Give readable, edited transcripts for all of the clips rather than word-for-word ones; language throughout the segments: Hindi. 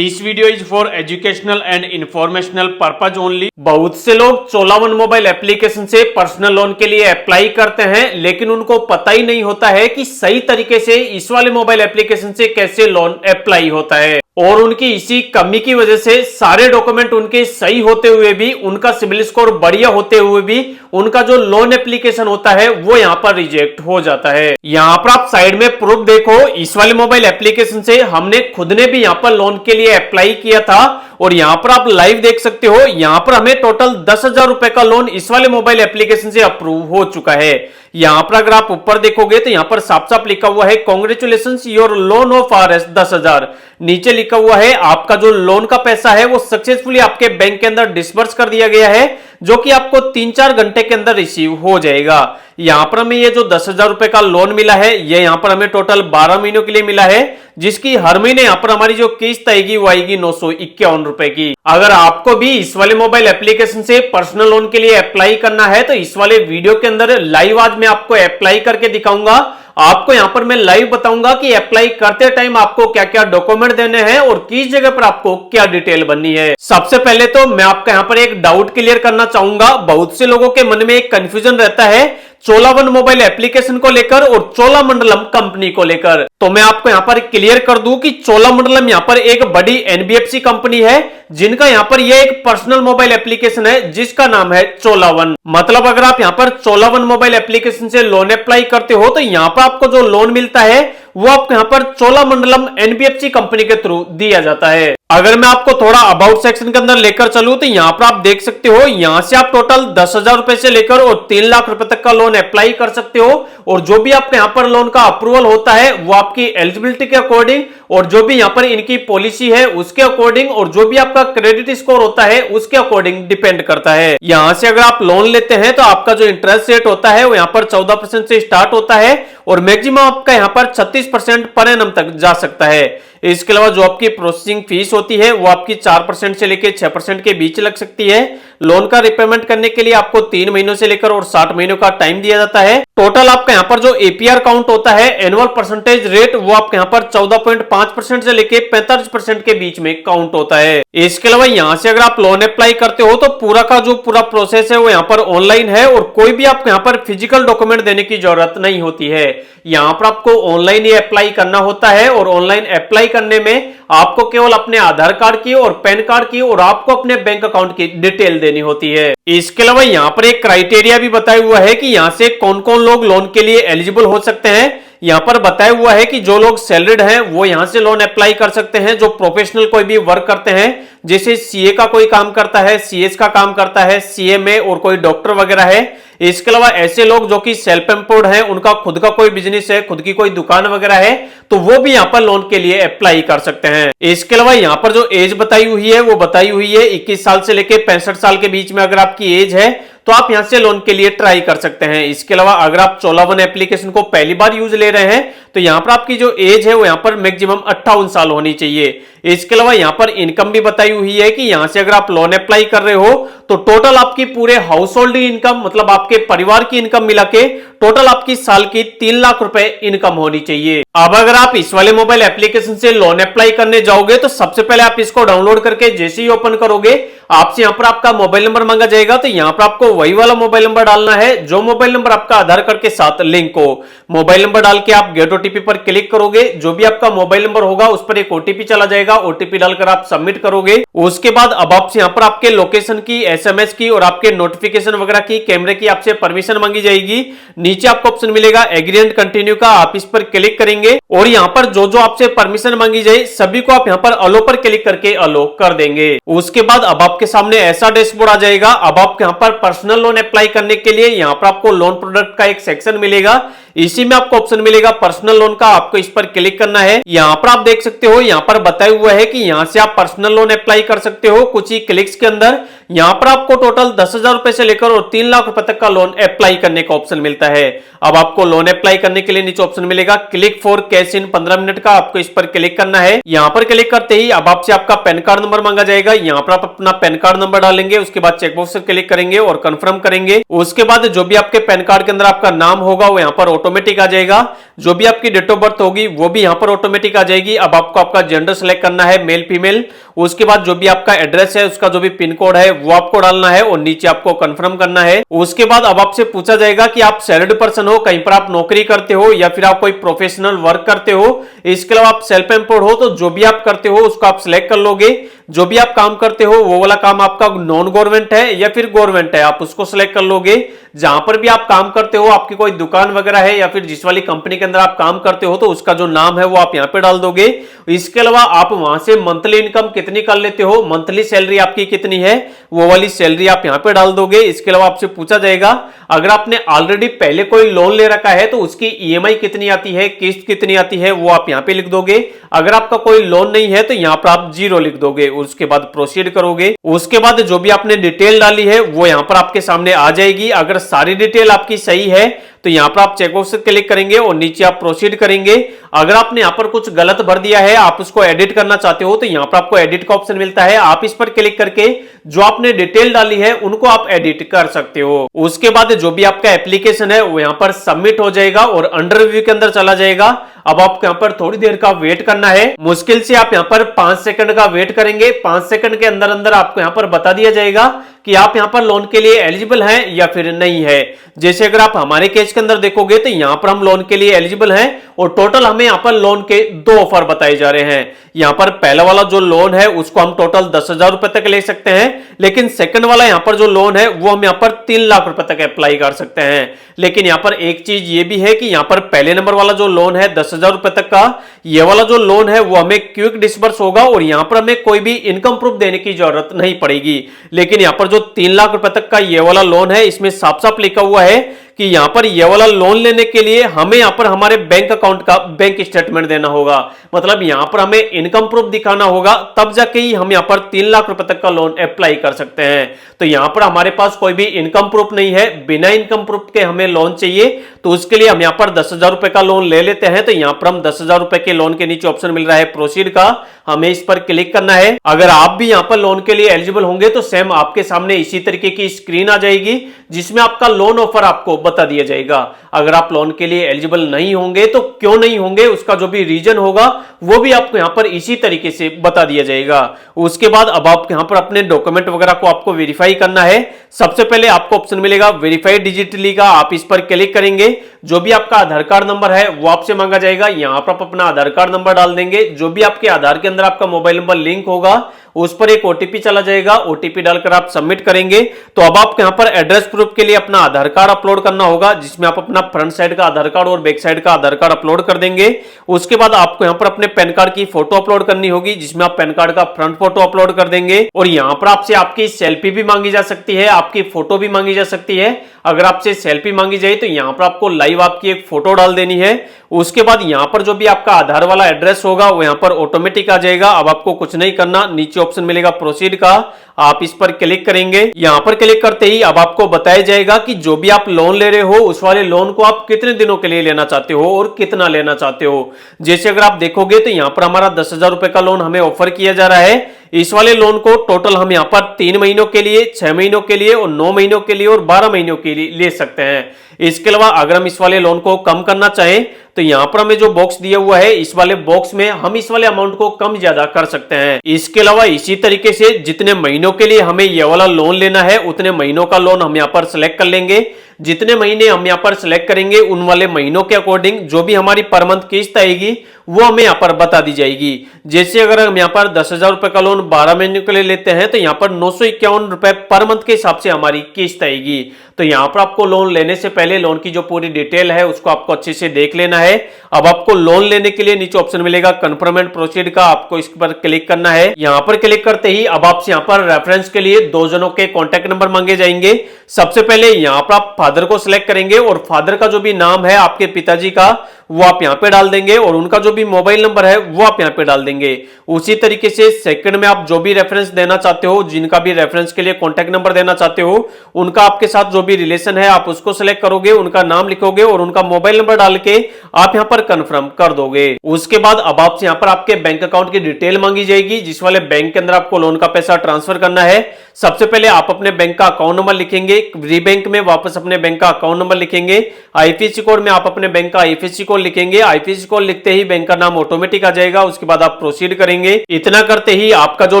This video is for educational and informational purpose only. बहुत से लोग चोलावन मोबाइल एप्लीकेशन से पर्सनल लोन के लिए अप्लाई करते हैं, लेकिन उनको पता ही नहीं होता है कि सही तरीके से इस वाले मोबाइल एप्लीकेशन से कैसे लोन अप्लाई होता है। और उनकी इसी कमी की वजह से सारे डॉक्यूमेंट उनके सही होते हुए भी, उनका सिविल स्कोर बढ़िया होते हुए भी, उनका जो लोन एप्लीकेशन होता है वो यहाँ पर रिजेक्ट हो जाता है। यहाँ पर आप साइड में प्रूफ देखो, इस वाले मोबाइल एप्लीकेशन से हमने खुद ने भी यहाँ पर लोन के लिए अप्लाई किया था और यहाँ पर आप लाइव देख सकते हो। यहाँ पर हमें टोटल 10,000 रुपए का लोन इस वाले मोबाइल एप्लीकेशन से अप्रूव हो चुका है। यहाँ पर अगर आप ऊपर देखोगे तो यहाँ पर साफ साफ लिखा हुआ है congratulations your loan of RS 10,000। नीचे लिखा हुआ है आपका जो लोन का पैसा है वो सक्सेसफुली आपके बैंक के अंदर डिस्बर्स कर दिया गया है, जो कि आपको 3-4 घंटे के अंदर रिसीव हो जाएगा। यहाँ पर हमें ये जो 10,000 रुपए का लोन मिला है ये यहाँ पर हमें टोटल 12 महीनों के लिए मिला है, जिसकी हर महीने यहाँ पर हमारी जो किस्त आएगी वो आएगी 951 रुपए की। अगर आपको भी इस वाले मोबाइल एप्लीकेशन से पर्सनल लोन के लिए अप्लाई करना है तो इस वाले वीडियो के अंदर लाइव आज मैं आपको अप्लाई करके दिखाऊंगा। आपको यहां पर मैं लाइव बताऊंगा कि अप्लाई करते टाइम आपको क्या क्या डॉक्यूमेंट देने हैं और किस जगह पर आपको क्या डिटेल बननी है। सबसे पहले तो मैं आपका यहां पर एक डाउट क्लियर करना चाहूंगा। बहुत से लोगों के मन में एक कंफ्यूजन रहता है चोलावन मोबाइल एप्लीकेशन को लेकर और चोलामंडलम कंपनी को लेकर। तो मैं आपको यहां पर क्लियर कर दूं कि चोलामंडलम यहां पर एक बड़ी NBFC कंपनी है, जिनका यहां पर यह एक पर्सनल मोबाइल एप्लीकेशन है जिसका नाम है चोलावन। मतलब अगर आप यहां पर चोलावन मोबाइल एप्लीकेशन से लोन अप्लाई करते हो तो यहां पर आपको जो लोन मिलता है वो आपको यहां पर चोलामंडलम NBFC कंपनी के थ्रू दिया जाता है। अगर मैं आपको थोड़ा अबाउट सेक्शन के अंदर लेकर चलूं तो यहां पर आप देख सकते हो, यहां से आप टोटल 10,000 रुपए से लेकर और 3 लाख रुपए तक का लोन अप्लाई कर सकते हो। और जो भी आपके यहां पर लोन का अप्रूवल होता है वो आपकी एलिजिबिलिटी के अकॉर्डिंग और जो भी यहां पर इनकी पॉलिसी है उसके अकॉर्डिंग और जो भी आपका क्रेडिट स्कोर होता है उसके अकॉर्डिंग डिपेंड करता है। यहां से अगर आप लोन लेते हैं तो आपका जो इंटरेस्ट रेट होता है वो यहां पर 14% से स्टार्ट होता है और मैक्सिमम आपका यहां पर 36% पर एनम तक जा सकता है। इसके अलावा जो आपकी प्रोसेसिंग फीस होती है वो आपकी 4% से लेकर 6% के बीच लग सकती है। लोन का रिपेमेंट करने के लिए आपको 3 महीनों से लेकर और 60 महीनों का टाइम दिया जाता है। टोटल आपका यहाँ पर जो APR काउंट होता है एनुअल परसेंटेज रेट वो आपके यहाँ पर 14.5% से लेकर 45% के बीच में काउंट होता है। इसके अलावा यहाँ से अगर आप लोन अप्लाई करते हो तो पूरा का जो पूरा प्रोसेस है वो यहाँ पर ऑनलाइन है और कोई भी आपको यहाँ पर फिजिकल डॉक्यूमेंट देने की जरूरत नहीं होती है। यहाँ पर आपको ऑनलाइन ही अप्लाई करना होता है और ऑनलाइन अप्लाई करने में आपको केवल अपने आधार कार्ड की और पैन कार्ड की और आपको अपने बैंक अकाउंट की डिटेल देनी होती है। इसके अलावा यहाँ पर एक क्राइटेरिया भी बताया हुआ है कि यहाँ से कौन कौन लोग लोन के लिए एलिजिबल हो सकते हैं। यहाँ पर बताया हुआ है कि जो लोग सैलरीड हैं वो यहाँ से लोन अप्लाई कर सकते हैं, जो प्रोफेशनल कोई भी वर्क करते हैं, जैसे CA का कोई काम करता है, CS का काम करता है, CMA और कोई डॉक्टर वगैरह है। इसके अलावा ऐसे लोग जो कि सेल्फ एम्प्लॉयड हैं, उनका खुद का कोई बिजनेस है, खुद की कोई दुकान वगैरह है, तो वो भी यहाँ पर लोन के लिए अप्लाई कर सकते हैं। इसके अलावा यहाँ पर जो एज बताई हुई है वो बताई हुई है 21 साल से लेकर 65 साल के बीच में अगर आपकी एज है तो आप यहां से लोन के लिए ट्राई कर सकते हैं। इसके अलावा अगर आप चोलावन एप्लीकेशन को पहली बार यूज ले रहे हैं तो यहां पर आपकी जो एज है वो यहां पर मैक्सिमम 58 साल होनी चाहिए। इसके अलावा यहां पर इनकम भी बताई हुई है कि यहां से अगर आप लोन अप्लाई कर रहे हो तो टोटल आपकी पूरे हाउस होल्ड इनकम, मतलब आपके परिवार की इनकम मिला के टोटल आपकी साल की 3 लाख रुपए इनकम होनी चाहिए। अब अगर आप इस वाले मोबाइल एप्लीकेशन से लोन अप्लाई करने जाओगे तो सबसे पहले आप इसको डाउनलोड करके जैसे ही ओपन करोगे आपसे यहाँ पर आपका मोबाइल नंबर मांगा जाएगा। तो यहाँ पर आपको वही वाला मोबाइल नंबर डालना है जो मोबाइल नंबर आपका आधार कार्ड के साथ लिंक हो। मोबाइल नंबर डाल के आप गेट OTP पर क्लिक करोगे, जो भी आपका मोबाइल नंबर होगा उस पर एक OTP चला जाएगा। OTP डालकर आप सबमिट करोगे। उसके बाद अब आपसे यहाँ पर आपके लोकेशन की, SMS की और आपके नोटिफिकेशन वगैरह की, कैमरे की आपसे परमिशन मांगी जाएगी। नीचे आपको ऑप्शन मिलेगा एग्री एंड कंटिन्यू का, आप इस पर क्लिक करेंगे और यहाँ पर जो जो आपसे परमिशन मांगी जाए सभी को आप यहाँ पर अलो पर क्लिक करके अलो कर देंगे। उसके बाद अब आपके सामने ऐसा डैशबोर्ड आ जाएगा। अब आपको यहाँ पर पर्सनल लोन अप्लाई करने के लिए यहाँ पर आपको लोन प्रोडक्ट का एक सेक्शन मिलेगा। इसी में आपको ऑप्शन मिलेगा पर्सनल लोन का, आपको इस पर क्लिक करना है। यहाँ पर आप देख सकते हो यहाँ पर बताया हुआ है कि यहाँ से आप पर्सनल लोन अप्लाई कर सकते हो कुछ ही क्लिक्स के अंदर। यहाँ पर आपको टोटल 10,000 रुपए से लेकर और 3 लाख रुपए तक का लोन अप्लाई करने का ऑप्शन मिलता है। अब आपको लोन अप्लाई करने के लिए नीचे ऑप्शन मिलेगा click for cash in 15 minute का, आपको इस पर क्लिक करना है। यहाँ पर क्लिक करते ही अब आपसे आपका पैन कार्ड नंबर मांगा जाएगा। यहाँ पर आप अपना पैन कार्ड नंबर डालेंगे, उसके बाद चेकबॉक्स पर क्लिक करेंगे और कंफर्म करेंगे। उसके बाद जो भी आपके पैन कार्ड के अंदर आपका नाम होगा वो यहाँ पर ऑटोमेटिक आ जाएगा। जो भी आपकी डेट ऑफ बर्थ होगी वो भी यहाँ पर ऑटोमेटिक आ जाएगी। अब आपको आपका जेंडर सेलेक्ट करना है, मेल फीमेल। उसके बाद जो भी आपका एड्रेस है उसका जो भी पिन कोड है वो आपको डालना है और नीचे आपको कंफर्म करना है। उसके बाद अब आपसे पूछा जाएगा कि आप सैलरीड पर्सन हो, कहीं पर आप नौकरी करते हो या फिर आप कोई प्रोफेशनल वर्क करते हो। इसके अलावा आप सेल्फ एम्प्लॉयड हो तो जो भी आप करते हो उसको आप सिलेक्ट कर लोगे। जो भी आप काम करते हो वो वाला काम आपका नॉन गवर्नमेंट है या फिर गवर्नमेंट है, आप उसको सिलेक्ट कर लोगे। जहां पर भी आप काम करते हो, आपकी कोई दुकान वगैरह है या फिर जिस वाली कंपनी के अंदर आप काम करते हो तो उसका जो नाम है वो आप यहां पे डाल दोगे। इसके अलावा आप वहां से मंथली इनकम कितनी कर लेते हो, मंथली सैलरी आपकी कितनी है, वो वाली सैलरी आप यहां पे डाल दोगे। इसके अलावा आपसे पूछा जाएगा अगर आपने ऑलरेडी पहले कोई लोन ले रखा है तो उसकी ईएमआई कितनी आती है, किस्त कितनी आती है, वो आप यहां पे लिख दोगे। अगर आपका कोई लोन नहीं है तो यहां पर आप 0 लिख दोगे। उसके बाद प्रोसीड करोगे। उसके बाद जो भी आपने डिटेल डाली है वो यहां पर आपके सामने आ जाएगी। अगर सारी डिटेल आपकी सही है तो यहां पर आप चेकबॉक्स क्लिक करेंगे और नीचे आप प्रोसीड करेंगे। अगर आपने यहां पर कुछ गलत भर दिया है, आप उसको एडिट करना चाहते हो तो यहां पर आपको एडिट का ऑप्शन मिलता है। आप इस पर क्लिक करके जो आपने डिटेल डाली है उनको आप एडिट कर सकते हो। उसके बाद जो भी आपका एप्लीकेशन है वो यहां पर सबमिट हो जाएगा और अंडर रिव्यू के अंदर चला जाएगा। अब आपको यहां पर थोड़ी देर का वेट करना है। मुश्किल से आप यहां पर 5 सेकंड का वेट करेंगे। 5 सेकंड के अंदर अंदर आपको यहां पर बता दिया जाएगा कि आप यहां पर लोन के लिए एलिजिबल हैं या फिर नहीं है। जैसे अगर आप हमारे केस के अंदर देखोगे तो यहां पर हम लोन के लिए एलिजिबल हैं और टोटल हमें यहां पर लोन के 2 ऑफर बताए जा रहे हैं। यहां पर पहला वाला जो लोन है उसको हम टोटल 10,000 रुपए तक ले सकते हैं, लेकिन सेकंड वाला यहां पर जो लोन है वो हम यहां पर 3 लाख रुपए तक अप्लाई कर सकते हैं। लेकिन यहां पर एक चीज ये भी है कि यहां पर पहले नंबर वाला जो लोन है 10,000 रुपए तक का, ये वाला जो लोन है वो हमें क्विक डिसबर्स होगा और यहां पर हमें कोई भी इनकम प्रूफ देने की जरूरत नहीं पड़ेगी। लेकिन यहां पर जो 3 लाख रुपए तक का ये वाला लोन है इसमें साफ साफ लिखा हुआ है कि यहां पर ये वाला लोन लेने के लिए हमें यहां पर हमारे बैंक अकाउंट का बैंक स्टेटमेंट देना होगा। मतलब यहां पर हमें इनकम प्रूफ दिखाना होगा, तब जाके ही हम यहां पर 3 लाख रुपए तक का लोन अप्लाई कर सकते हैं। तो यहां पर हमारे पास कोई भी इनकम प्रूफ नहीं है, बिना इनकम प्रूफ के हमें लोन चाहिए, तो उसके लिए हम यहां पर 10,000 रुपए का लोन ले लेते हैं। तो यहां पर हम 10,000 रुपए के लोन के नीचे ऑप्शन मिल रहा है प्रोसीड का, हमें इस पर क्लिक करना है। अगर आप भी यहां पर लोन के लिए एलिजिबल होंगे तो सेम आपके सामने इसी तरीके की स्क्रीन आ जाएगी जिसमें आपका लोन ऑफर आपको बता दिया जाएगा। अगर आप लोन के लिए एलिजिबल नहीं होंगे तो क्यों नहीं होंगे, उसका जो भी रीजन होगा वो भी आपको यहां पर इसी तरीके से बता दिया जाएगा। उसके बाद अब आप यहां पर अपने डॉक्यूमेंट वगैरह को आपको वेरीफाई करना है। सबसे पहले आपको ऑप्शन मिलेगा वेरीफाई डिजिटली का, आप इस पर क्लिक करेंगे। जो भी आपका आधार कार्ड नंबर है वो आपसे मांगा जाएगा, यहां पर आप अपना आधार कार्ड नंबर डाल देंगे। जो भी आपके आधार के अंदर आपका मोबाइल नंबर लिंक होगा उस पर एक ओटीपी चला जाएगा, ओटीपी डालकर आप सबमिट करेंगे। तो अब आपको यहां पर एड्रेस प्रूफ के लिए अपना आधार कार्ड अपलोड करना होगा, जिसमें आप अपना फ्रंट साइड का आधार कार्ड और बैक साइड का आधार कार्ड अपलोड कर देंगे। उसके बाद आपको यहां पर अपने पैन कार्ड की फोटो अपलोड करनी होगी, जिसमें आप पैन कार्ड का फ्रंट फोटो अपलोड कर देंगे। और यहां पर आपसे आपकी सेल्फी भी मांगी जा सकती है, आपकी फोटो भी मांगी जा सकती है। अगर आपसे सेल्फी मांगी जाए तो यहां पर आपको लाइव आपकी एक फोटो डाल देनी है। उसके बाद यहां पर जो भी आपका आधार वाला एड्रेस होगा वो यहां पर ऑटोमेटिक आ जाएगा। अब आपको कुछ नहीं करना, नीचे ऑप्शन मिलेगा प्रोसीड का, आप इस पर क्लिक करेंगे। यहां पर क्लिक करते ही अब आपको बताया जाएगा कि जो भी आप लोन ले रहे हो उस वाले लोन को आप कितने दिनों के लिए लेना चाहते हो और कितना लेना चाहते हो। जैसे अगर आप देखोगे तो यहां पर हमारा 10,000 रुपए का लोन हमें ऑफर किया जा रहा है। इस वाले लोन को टोटल हम यहां पर 3 महीनों के लिए, 6 महीनों के लिए और 9 महीनों के लिए और 12 महीनों के लिए ले सकते हैं। इसके अलावा अगर हम इस वाले लोन को कम करना चाहें तो यहां पर हमें जो बॉक्स दिया हुआ है इस वाले बॉक्स में हम इस वाले अमाउंट को कम ज्यादा कर सकते हैं। इसके अलावा इसी तरीके से जितने महीनों के लिए हमें यह वाला लोन लेना है उतने महीनों का लोन हम यहां पर सिलेक्ट कर लेंगे। जितने महीने हम यहां पर सिलेक्ट करेंगे उन वाले महीनों के अकॉर्डिंग जो भी हमारी पर मंथ किस्त आएगी वो हमें यहां पर बता दी जाएगी। जैसे अगर हम यहां पर 10,000 रुपए का लोन 12 महीने के लिए लेते हैं तो यहां पर 951 रुपए पर मंथ के हिसाब से हमारी किस्त आएगी। तो यहां पर आपको लोन लेने से पहले लोन की जो पूरी डिटेल है उसको आपको अच्छे से देख लेना है। अब आपको लोन लेने के लिए नीचे ऑप्शन मिलेगा कन्फर्म एंड प्रोसीड का, आपको इस पर क्लिक करना है। यहां पर क्लिक करते ही अब आपसे यहां पर रेफरेंस के लिए 2 जनों के कॉन्टैक्ट नंबर मांगे जाएंगे। सबसे पहले यहां पर आप फादर को सिलेक्ट करेंगे और फादर का जो भी नाम है आपके पिताजी का वो आप यहां पे डाल देंगे और उनका जो भी मोबाइल नंबर है वो आप यहां पे डाल देंगे। उसी तरीके से सेकंड में आप जो भी रेफरेंस देना चाहते हो, जिनका भी रेफरेंस के लिए कॉन्टैक्ट नंबर देना चाहते हो, उनका आपके साथ जो भी रिलेशन है आप उसको सिलेक्ट करोगे, उनका नाम लिखोगे और उनका मोबाइल नंबर डाल के आप यहां पर कंफर्म कर दोगे। उसके बाद अब आपसे यहां पर आपके बैंक अकाउंट की डिटेल मांगी जाएगी, जिस वाले बैंक के अंदर आपको लोन का पैसा ट्रांसफर करना है। सबसे पहले आप अपने बैंक का अकाउंट नंबर लिखेंगे, री बैंक में वापस अपने बैंक का अकाउंट नंबर लिखेंगे, आईएफएससी कोड में आप अपने बैंक का आईएफएससी कोड लिखेंगे। आईएफएससी कोड लिखते ही बैंक का नाम ऑटोमेटिक आ जाएगा। उसके बाद आप प्रोसीड करेंगे। इतना करते ही आपका जो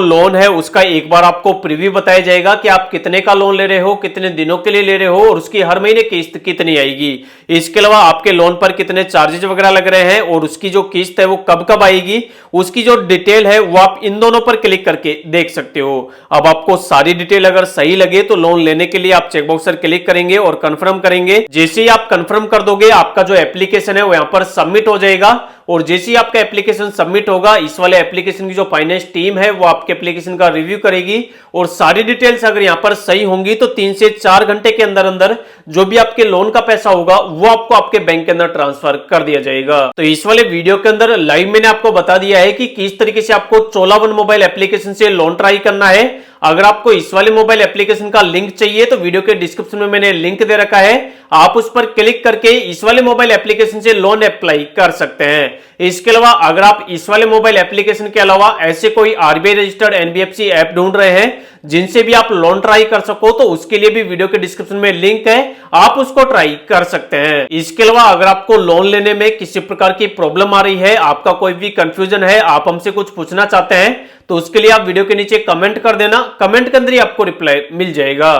लोन है उसका एक बार आपको प्रीव्यू बताया जाएगा कि आप कितने का लोन ले रहे हो, कितने दिनों के लिए ले रहे हो और उसकी हर महीने किस्त कितनी आएगी। इसके अलावा आपके लोन पर कितने चार्जेस वगैरह लग रहे हैं और उसकी जो किस्त है वो कब कब आएगी, उसकी जो डिटेल है वो आप इन दोनों पर क्लिक करके देख सकते हो। अब आपको सारी डिटेल अगर सही लगे तो लोन लेने के लिए आप चेकबॉक्स पर क्लिक करेंगे और कंफर्म करेंगे। जैसे ही आप कंफर्म कर दोगे आपका जो एप्लीकेशन है वो यहां पर सबमिट हो जाएगा और जैसे ही आपका एप्लीकेशन सबमिट होगा इस वाले एप्लीकेशन की जो फाइनेंस टीम है वो आपके एप्लीकेशन का रिव्यू करेगी और सारी डिटेल्स अगर यहां पर सही होंगी तो 3 से 4 घंटे के अंदर अंदर जो भी आपके लोन का पैसा होगा वो आपको आपके बैंक के अंदर ट्रांसफर कर दिया जाएगा। तो इस वाले वीडियो के अंदर लाइव मैंने आपको बता दिया है कि किस तरीके से आपको चोला1 मोबाइल एप्लीकेशन से लोन ट्राई करना है। अगर आपको इस वाले मोबाइल एप्लीकेशन का लिंक चाहिए तो वीडियो के डिस्क्रिप्शन में मैंने लिंक दे रखा है, आप उस पर क्लिक करके इस वाले मोबाइल एप्लीकेशन से लोन अप्लाई कर सकते हैं। इसके अलावा अगर आप इस वाले मोबाइल एप्लीकेशन के अलावा ऐसे कोई आरबीआई रजिस्टर्ड एनबीएफसी ऐप ढूंढ रहे हैं जिनसे भी आप लोन ट्राई कर सको तो उसके लिए भी वीडियो के डिस्क्रिप्शन में लिंक है, आप उसको ट्राई कर सकते हैं। इसके अलावा अगर आपको लोन लेने में किसी प्रकार की प्रॉब्लम आ रही है, आपका कोई भी कंफ्यूजन है, आप हमसे कुछ पूछना चाहते हैं तो उसके लिए आप वीडियो के नीचे कमेंट कर देना, कमेंट के अंदर ही आपको रिप्लाई मिल जाएगा।